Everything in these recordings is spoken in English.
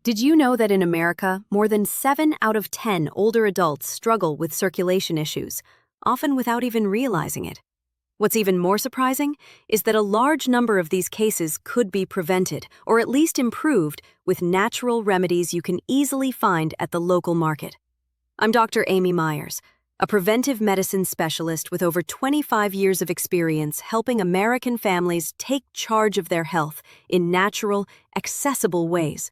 Did you know that in America, more than 7 out of 10 older adults struggle with circulation issues, often without even realizing it? What's even more surprising is that a large number of these cases could be prevented, or at least improved, with natural remedies you can easily find at the local market. I'm Dr. Amy Myers, a preventive medicine specialist with over 25 years of experience helping American families take charge of their health in natural, accessible ways.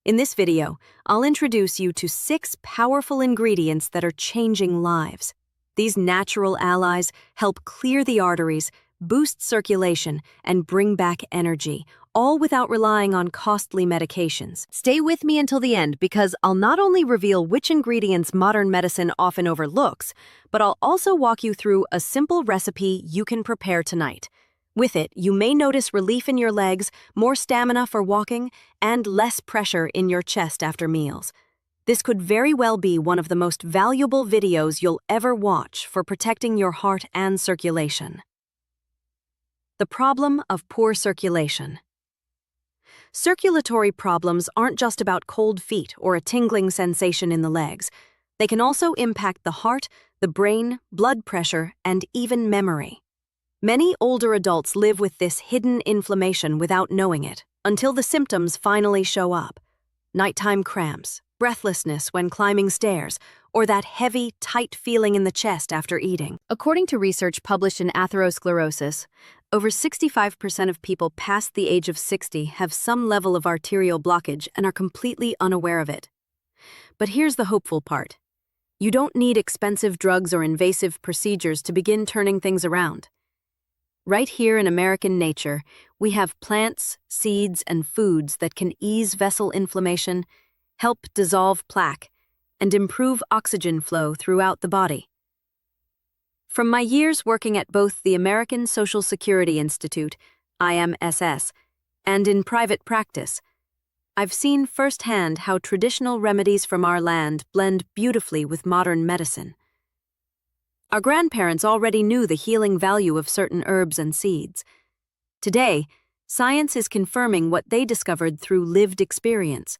In this video, I'll introduce you to 6 powerful ingredients that are changing lives. These natural allies help clear the arteries, boost circulation, and bring back energy, all without relying on costly medications. Stay with me until the end because I'll not only reveal which ingredients modern medicine often overlooks, but I'll also walk you through a simple recipe you can prepare tonight. With it, you may notice relief in your legs, more stamina for walking, and less pressure in your chest after meals. This could very well be one of the most valuable videos you'll ever watch for protecting your heart and circulation. The problem of poor circulation. Circulatory problems aren't just about cold feet or a tingling sensation in the legs. They can also impact the heart, the brain, blood pressure, and even memory. Many older adults live with this hidden inflammation without knowing it, until the symptoms finally show up. Nighttime cramps, breathlessness when climbing stairs, or that heavy, tight feeling in the chest after eating. According to research published in Atherosclerosis, over 65% of people past the age of 60 have some level of arterial blockage and are completely unaware of it. But here's the hopeful part. You don't need expensive drugs or invasive procedures to begin turning things around. Right here in American nature, we have plants, seeds, and foods that can ease vessel inflammation, help dissolve plaque, and improve oxygen flow throughout the body. From my years working at both the American Social Security Institute, IMSS, and in private practice, I've seen firsthand how traditional remedies from our land blend beautifully with modern medicine. Our grandparents already knew the healing value of certain herbs and seeds. Today, science is confirming what they discovered through lived experience.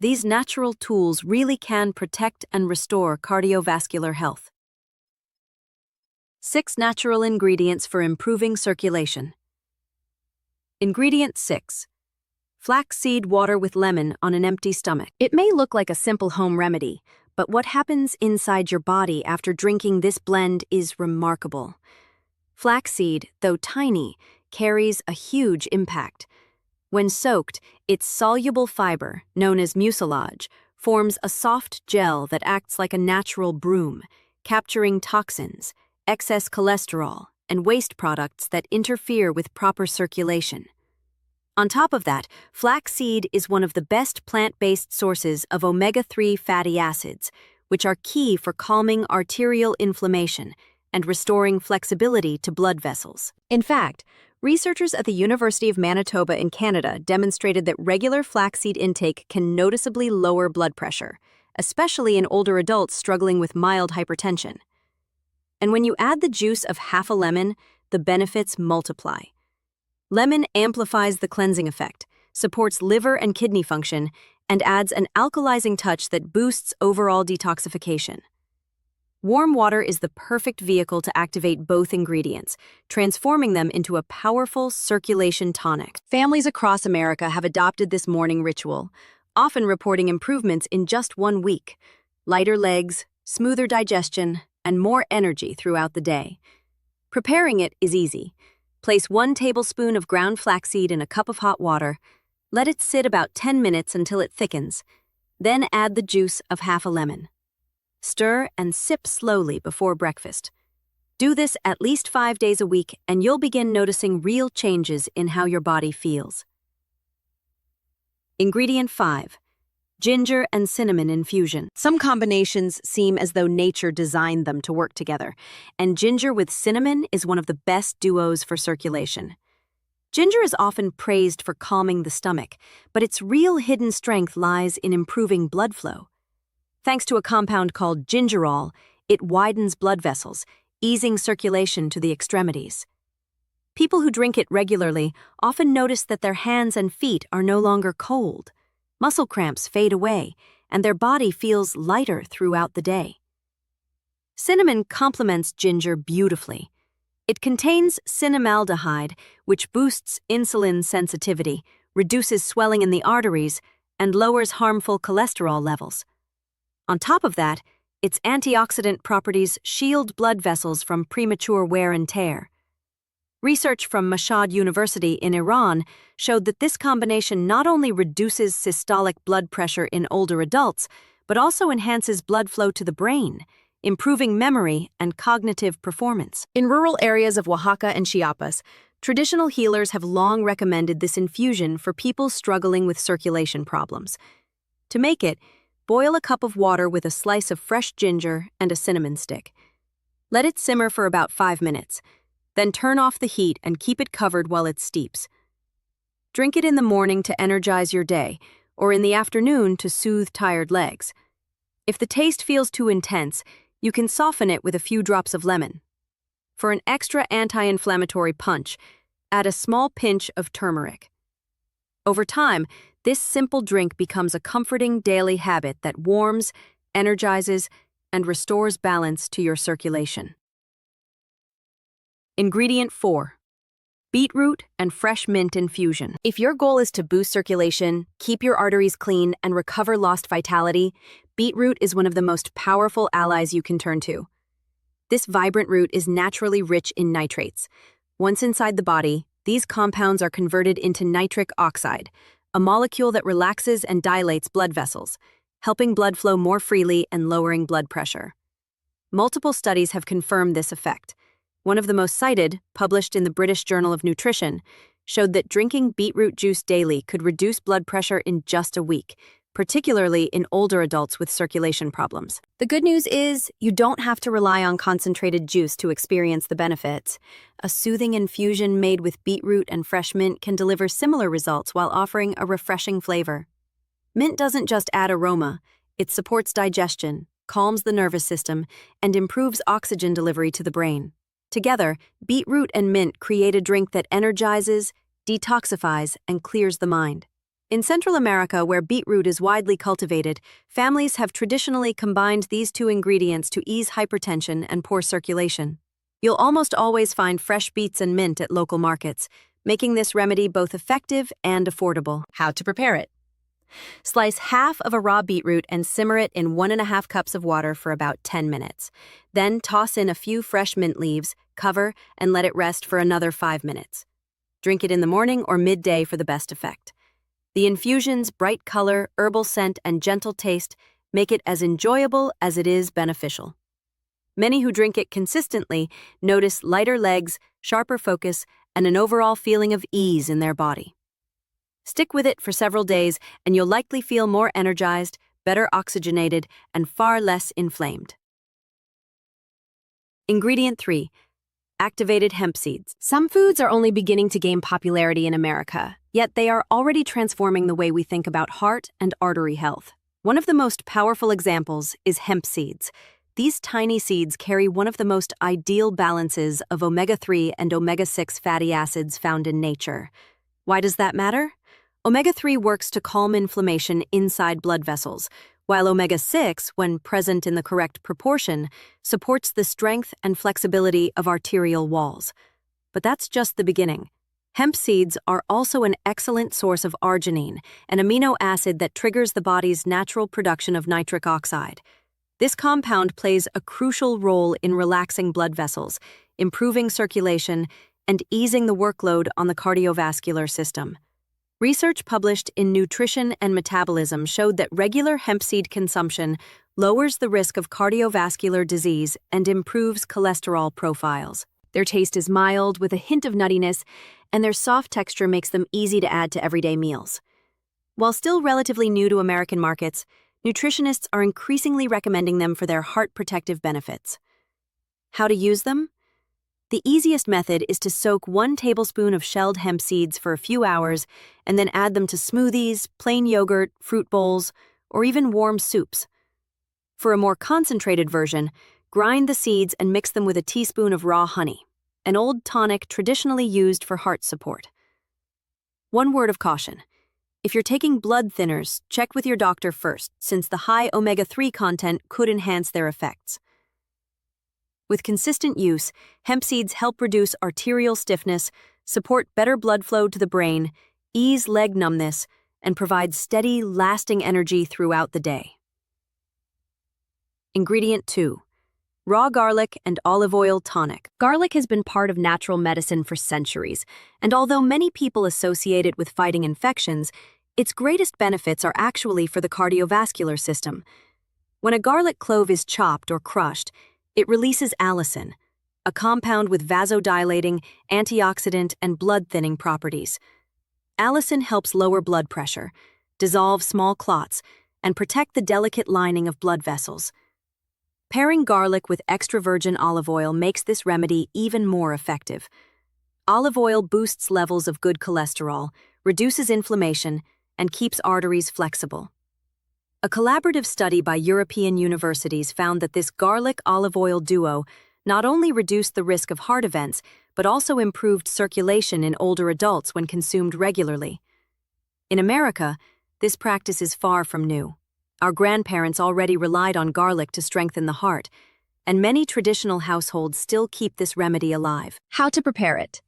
These natural tools really can protect and restore cardiovascular health. 6 natural ingredients for improving circulation. Ingredient 6. Flaxseed water with lemon on an empty stomach. It may look like a simple home remedy, but what happens inside your body after drinking this blend is remarkable. Flaxseed, though tiny, carries a huge impact. When soaked, its soluble fiber, known as mucilage, forms a soft gel that acts like a natural broom, capturing toxins, excess cholesterol, and waste products that interfere with proper circulation. On top of that, flaxseed is one of the best plant-based sources of omega-3 fatty acids, which are key for calming arterial inflammation and restoring flexibility to blood vessels. In fact, researchers at the University of Manitoba in Canada demonstrated that regular flaxseed intake can noticeably lower blood pressure, especially in older adults struggling with mild hypertension. And when you add the juice of half a lemon, the benefits multiply. Lemon amplifies the cleansing effect, supports liver and kidney function, and adds an alkalizing touch that boosts overall detoxification. Warm water is the perfect vehicle to activate both ingredients, transforming them into a powerful circulation tonic. Families across America have adopted this morning ritual, often reporting improvements in just 1 week, lighter legs, smoother digestion, and more energy throughout the day. Preparing it is easy. Place 1 tablespoon of ground flaxseed in a cup of hot water. Let it sit about 10 minutes until it thickens. Then add the juice of half a lemon. Stir and sip slowly before breakfast. Do this at least 5 days a week, and you'll begin noticing real changes in how your body feels. Ingredient 5. Ginger and cinnamon infusion. Some combinations seem as though nature designed them to work together, and ginger with cinnamon is one of the best duos for circulation. Ginger is often praised for calming the stomach, but its real hidden strength lies in improving blood flow. Thanks to a compound called gingerol, it widens blood vessels, easing circulation to the extremities. People who drink it regularly often notice that their hands and feet are no longer cold. Muscle cramps fade away, and their body feels lighter throughout the day. Cinnamon complements ginger beautifully. It contains cinnamaldehyde, which boosts insulin sensitivity, reduces swelling in the arteries, and lowers harmful cholesterol levels. On top of that, its antioxidant properties shield blood vessels from premature wear and tear. Research from Mashhad University in Iran showed that this combination not only reduces systolic blood pressure in older adults, but also enhances blood flow to the brain, improving memory and cognitive performance. In rural areas of Oaxaca and Chiapas, traditional healers have long recommended this infusion for people struggling with circulation problems. To make it, boil a cup of water with a slice of fresh ginger and a cinnamon stick. Let it simmer for about 5 minutes. Then turn off the heat and keep it covered while it steeps. Drink it in the morning to energize your day, or in the afternoon to soothe tired legs. If the taste feels too intense, you can soften it with a few drops of lemon. For an extra anti-inflammatory punch, add a small pinch of turmeric. Over time, this simple drink becomes a comforting daily habit that warms, energizes, and restores balance to your circulation. Ingredient 4. Beetroot and fresh mint infusion. If your goal is to boost circulation, keep your arteries clean, and recover lost vitality, beetroot is one of the most powerful allies you can turn to. This vibrant root is naturally rich in nitrates. Once inside the body, these compounds are converted into nitric oxide, a molecule that relaxes and dilates blood vessels, helping blood flow more freely and lowering blood pressure. Multiple studies have confirmed this effect. One of the most cited, published in the British Journal of Nutrition, showed that drinking beetroot juice daily could reduce blood pressure in just a week, particularly in older adults with circulation problems. The good news is, you don't have to rely on concentrated juice to experience the benefits. A soothing infusion made with beetroot and fresh mint can deliver similar results while offering a refreshing flavor. Mint doesn't just add aroma, it supports digestion, calms the nervous system, and improves oxygen delivery to the brain. Together, beetroot and mint create a drink that energizes, detoxifies, and clears the mind. In Central America, where beetroot is widely cultivated, families have traditionally combined these two ingredients to ease hypertension and poor circulation. You'll almost always find fresh beets and mint at local markets, making this remedy both effective and affordable. How to prepare it? Slice half of a raw beetroot and simmer it in 1.5 cups of water for about 10 minutes. Then toss in a few fresh mint leaves, cover, and let it rest for another 5 minutes. Drink it in the morning or midday for the best effect. The infusion's bright color, herbal scent, and gentle taste make it as enjoyable as it is beneficial. Many who drink it consistently notice lighter legs, sharper focus, and an overall feeling of ease in their body. Stick with it for several days, and you'll likely feel more energized, better oxygenated, and far less inflamed. Ingredient 3. Activated hemp seeds. Some foods are only beginning to gain popularity in America, yet they are already transforming the way we think about heart and artery health. One of the most powerful examples is hemp seeds. These tiny seeds carry one of the most ideal balances of omega-3 and omega-6 fatty acids found in nature. Why does that matter? Omega-3 works to calm inflammation inside blood vessels, while omega-6, when present in the correct proportion, supports the strength and flexibility of arterial walls. But that's just the beginning. Hemp seeds are also an excellent source of arginine, an amino acid that triggers the body's natural production of nitric oxide. This compound plays a crucial role in relaxing blood vessels, improving circulation, and easing the workload on the cardiovascular system. Research published in Nutrition and Metabolism showed that regular hemp seed consumption lowers the risk of cardiovascular disease and improves cholesterol profiles. Their taste is mild with a hint of nuttiness, and their soft texture makes them easy to add to everyday meals. While still relatively new to American markets, nutritionists are increasingly recommending them for their heart protective benefits. How to use them? The easiest method is to soak 1 tablespoon of shelled hemp seeds for a few hours and then add them to smoothies, plain yogurt, fruit bowls, or even warm soups. For a more concentrated version, grind the seeds and mix them with a teaspoon of raw honey, an old tonic traditionally used for heart support. One word of caution. If you're taking blood thinners, check with your doctor first, since the high omega-3 content could enhance their effects. With consistent use, hemp seeds help reduce arterial stiffness, support better blood flow to the brain, ease leg numbness, and provide steady, lasting energy throughout the day. Ingredient 2. Raw garlic and olive oil tonic. Garlic has been part of natural medicine for centuries, and although many people associate it with fighting infections, its greatest benefits are actually for the cardiovascular system. When a garlic clove is chopped or crushed, it releases allicin, a compound with vasodilating, antioxidant, and blood-thinning properties. Allicin helps lower blood pressure, dissolve small clots, and protect the delicate lining of blood vessels. Pairing garlic with extra virgin olive oil makes this remedy even more effective. Olive oil boosts levels of good cholesterol, reduces inflammation, and keeps arteries flexible. A collaborative study by European universities found that this garlic-olive oil duo not only reduced the risk of heart events, but also improved circulation in older adults when consumed regularly. In America, this practice is far from new. Our grandparents already relied on garlic to strengthen the heart, and many traditional households still keep this remedy alive. How to prepare it?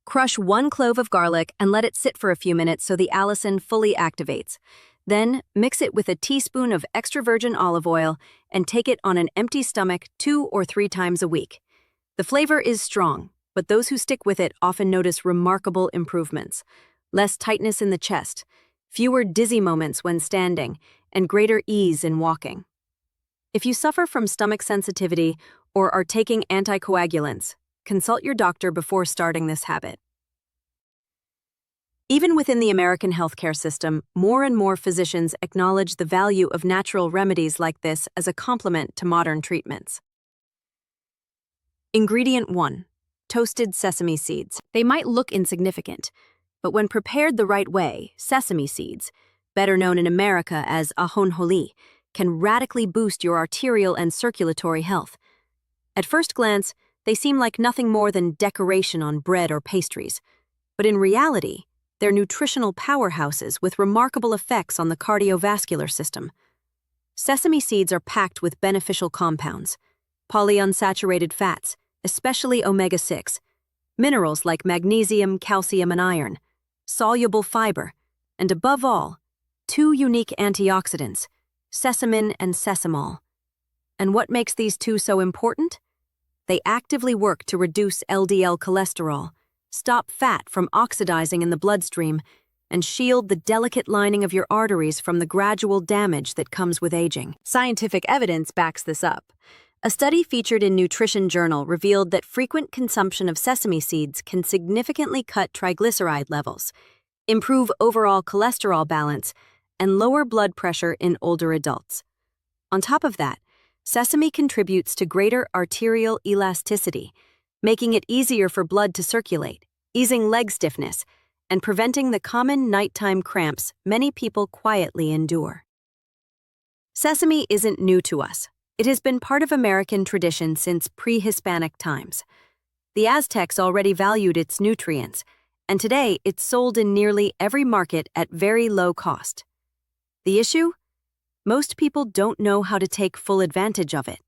Crush 1 clove of garlic and let it sit for a few minutes so the allicin fully activates. Then, mix it with a teaspoon of extra virgin olive oil and take it on an empty stomach 2 or 3 times a week. The flavor is strong, but those who stick with it often notice remarkable improvements. Less tightness in the chest, fewer dizzy moments when standing, and greater ease in walking. If you suffer from stomach sensitivity or are taking anticoagulants, consult your doctor before starting this habit. Even within the American healthcare system, more and more physicians acknowledge the value of natural remedies like this as a complement to modern treatments. Ingredient 1. Toasted sesame seeds. They might look insignificant, but when prepared the right way, sesame seeds, better known in America as ajonjolí, can radically boost your arterial and circulatory health. At first glance, they seem like nothing more than decoration on bread or pastries, but in reality, they're nutritional powerhouses with remarkable effects on the cardiovascular system. Sesame seeds are packed with beneficial compounds, polyunsaturated fats, especially omega-6, minerals like magnesium, calcium, and iron, soluble fiber, and above all, 2 unique antioxidants, sesamin and sesamol. And what makes these 2 so important? They actively work to reduce LDL cholesterol, stop fat from oxidizing in the bloodstream, and shield the delicate lining of your arteries from the gradual damage that comes with aging. Scientific evidence backs this up. A study featured in Nutrition Journal revealed that frequent consumption of sesame seeds can significantly cut triglyceride levels, improve overall cholesterol balance, and lower blood pressure in older adults. On top of that, sesame contributes to greater arterial elasticity, making it easier for blood to circulate, easing leg stiffness, and preventing the common nighttime cramps many people quietly endure. Sesame isn't new to us. It has been part of American tradition since pre-Hispanic times. The Aztecs already valued its nutrients, and today it's sold in nearly every market at very low cost. The issue? Most people don't know how to take full advantage of it.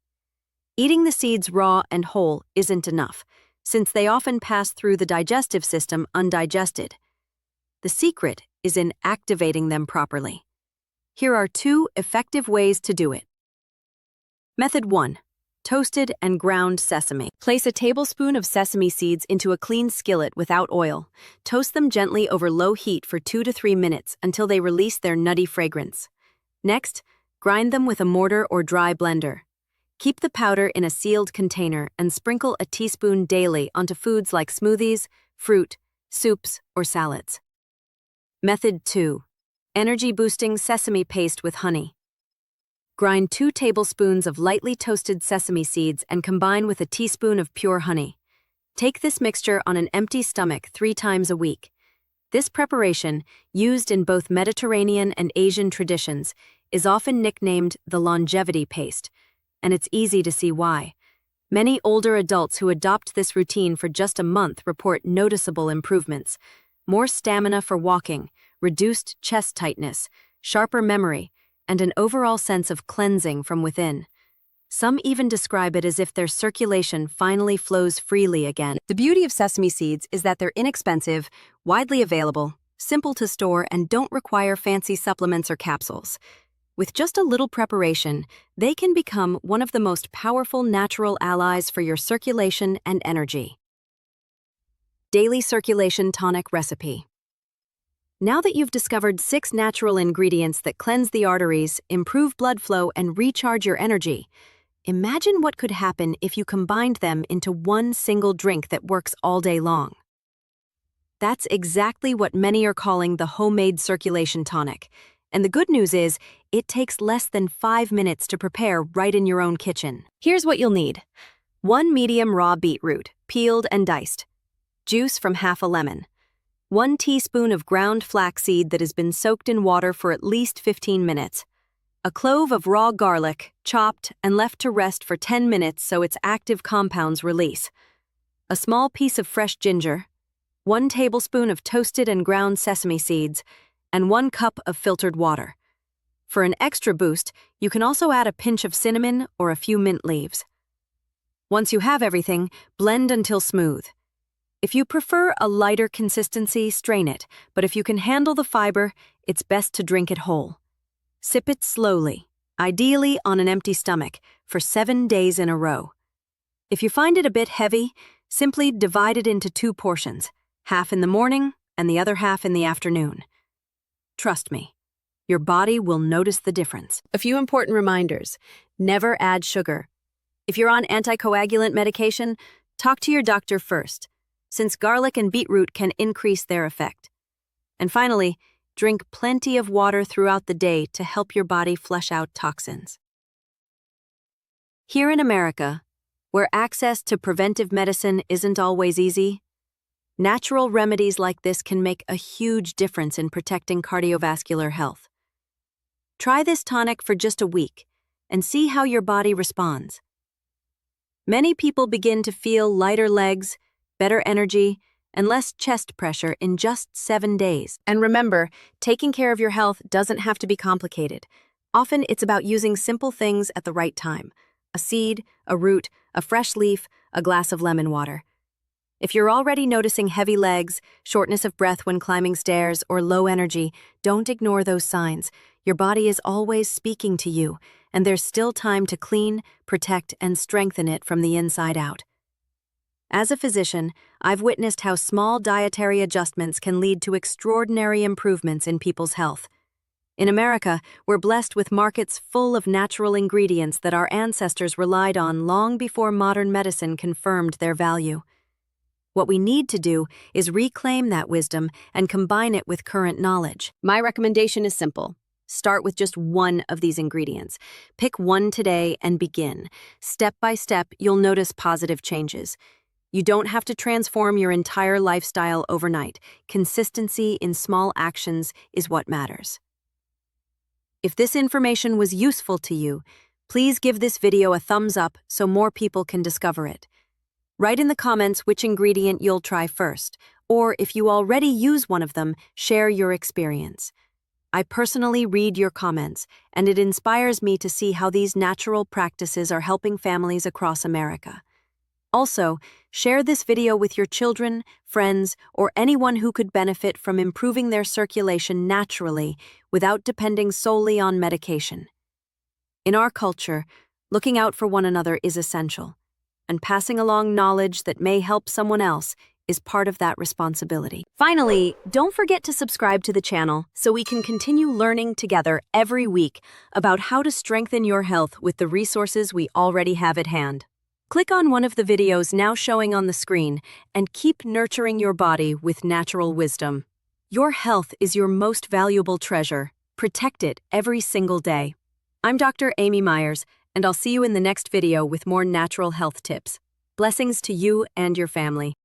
Eating the seeds raw and whole isn't enough, since they often pass through the digestive system undigested. The secret is in activating them properly. Here are 2 effective ways to do it. Method 1. Toasted and ground sesame. Place a tablespoon of sesame seeds into a clean skillet without oil. Toast them gently over low heat for 2 to 3 minutes until they release their nutty fragrance. Next, grind them with a mortar or dry blender. Keep the powder in a sealed container and sprinkle a teaspoon daily onto foods like smoothies, fruit, soups, or salads. Method 2. Energy-boosting sesame paste with honey. Grind 2 tablespoons of lightly toasted sesame seeds and combine with a teaspoon of pure honey. Take this mixture on an empty stomach 3 times a week. This preparation, used in both Mediterranean and Asian traditions, is often nicknamed the longevity paste, and it's easy to see why. Many older adults who adopt this routine for just a month report noticeable improvements: more stamina for walking, reduced chest tightness, sharper memory, and an overall sense of cleansing from within. Some even describe it as if their circulation finally flows freely again. The beauty of sesame seeds is that they're inexpensive, widely available, simple to store, and don't require fancy supplements or capsules. With just a little preparation, they can become one of the most powerful natural allies for your circulation and energy. Daily Circulation Tonic Recipe. Now that you've discovered 6 natural ingredients that cleanse the arteries, improve blood flow, and recharge your energy, imagine what could happen if you combined them into one single drink that works all day long. That's exactly what many are calling the homemade circulation tonic. And the good news is, it takes less than 5 minutes to prepare right in your own kitchen. Here's what you'll need. 1 medium raw beetroot, peeled and diced. Juice from half a lemon. 1 teaspoon of ground flaxseed that has been soaked in water for at least 15 minutes. A clove of raw garlic, chopped and left to rest for 10 minutes so its active compounds release. A small piece of fresh ginger. 1 tablespoon of toasted and ground sesame seeds, and 1 cup of filtered water. For an extra boost, you can also add a pinch of cinnamon or a few mint leaves. Once you have everything, blend until smooth. If you prefer a lighter consistency, strain it, but if you can handle the fiber, it's best to drink it whole. Sip it slowly, ideally on an empty stomach, for 7 days in a row. If you find it a bit heavy, simply divide it into 2 portions, half in the morning and the other half in the afternoon. Trust me, your body will notice the difference. A few important reminders. Never add sugar. If you're on anticoagulant medication, talk to your doctor first, since garlic and beetroot can increase their effect. And finally, drink plenty of water throughout the day to help your body flush out toxins. Here in America, where access to preventive medicine isn't always easy, natural remedies like this can make a huge difference in protecting cardiovascular health. Try this tonic for just a week and see how your body responds. Many people begin to feel lighter legs, better energy, and less chest pressure in just 7 days. And remember, taking care of your health doesn't have to be complicated. Often it's about using simple things at the right time. A seed, a root, a fresh leaf, a glass of lemon water. If you're already noticing heavy legs, shortness of breath when climbing stairs, or low energy, don't ignore those signs. Your body is always speaking to you, and there's still time to clean, protect, and strengthen it from the inside out. As a physician, I've witnessed how small dietary adjustments can lead to extraordinary improvements in people's health. In America, we're blessed with markets full of natural ingredients that our ancestors relied on long before modern medicine confirmed their value. What we need to do is reclaim that wisdom and combine it with current knowledge. My recommendation is simple. Start with just 1 of these ingredients. Pick 1 today and begin. Step by step, you'll notice positive changes. You don't have to transform your entire lifestyle overnight. Consistency in small actions is what matters. If this information was useful to you, please give this video a thumbs up so more people can discover it. Write in the comments which ingredient you'll try first, or if you already use one of them, share your experience. I personally read your comments, and it inspires me to see how these natural practices are helping families across America. Also, share this video with your children, friends, or anyone who could benefit from improving their circulation naturally without depending solely on medication. In our culture, looking out for one another is essential, and passing along knowledge that may help someone else is part of that responsibility. Finally, don't forget to subscribe to the channel so we can continue learning together every week about how to strengthen your health with the resources we already have at hand. Click on one of the videos now showing on the screen and keep nurturing your body with natural wisdom. Your health is your most valuable treasure. Protect it every single day. I'm Dr. Amy Myers, and I'll see you in the next video with more natural health tips. Blessings to you and your family.